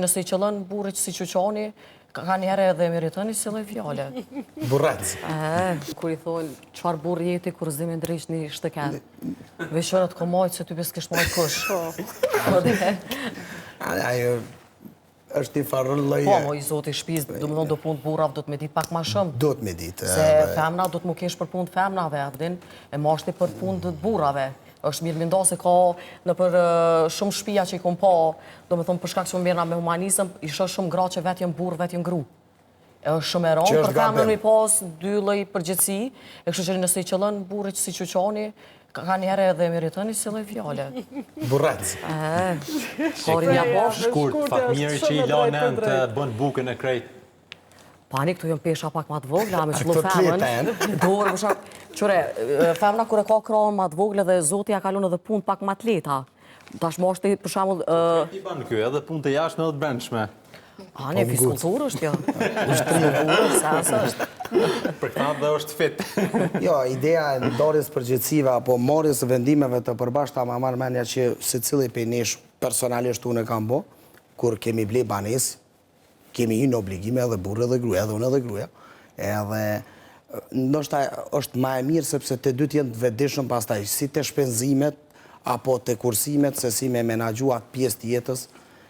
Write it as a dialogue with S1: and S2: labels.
S1: nëse i qëllën burri që si qëqoni, ka njëre edhe meritoni si lloj fjale.
S2: Burrac.
S1: Kur i thonë, qëfar burri jeti kur zime ndrysh një shtëken. Veshërët ko majtë se ty bes kësh majtë kush.
S2: Ajo është i farën lloj.
S1: Po, mo i zoti shpiz, do më thonë do punë burrav, do të me ditë pak ma shumë.
S2: Do të me ditë.
S1: Se femna do të më kesh për punë të femnave, avdin, e mashti për punë të burrave. Është mirë minda se ka në për shumë shpia që i kom pa, do më thonë për shkak që më mirëna me humanizëm, isha shumë gra që vetë jem burë, vetë jem gru. E është shumë e ronë, për femnën mi pas dy lloj përgjithësi, e kështu që nëse i qëllën burri që si qëqoni, ka njëre edhe meritoni si lloj fjale.
S2: Burrac.
S1: Kori mja bosh.
S3: Shkurt, fatmiri që i lanen të bën bukën e krejt.
S1: Pani, këtu jëm pesha pak ma të vogla, me qëllu femën. Dorë, më shak, qëre, femna kure ka kraën ma të vogla dhe zoti ja kalun edhe punë pak ma të leta. Tash më është për shamull...
S3: I banë kjo, edhe punë të jashtme edhe të brendshme.
S1: Një fiskulturë është jo. është të burë, sa është.
S3: Për këta dhe është fit.
S2: Jo, ideja e ndarjes përgjithësive apo marrjes së vendimeve të përbashkëta ma marrë menja që secili prej nesh personalisht unë e kam bo, kur kemi ble banesë, kemi një në obligime edhe burë edhe gruja, edhe unë edhe gruja, edhe ndoshta është ma e mirë sepse të dy t'jenë të vetëdijshëm pastaj, si të shpenzimet, apo të kursimet, se si me menaxhu atë pjesë të jetës,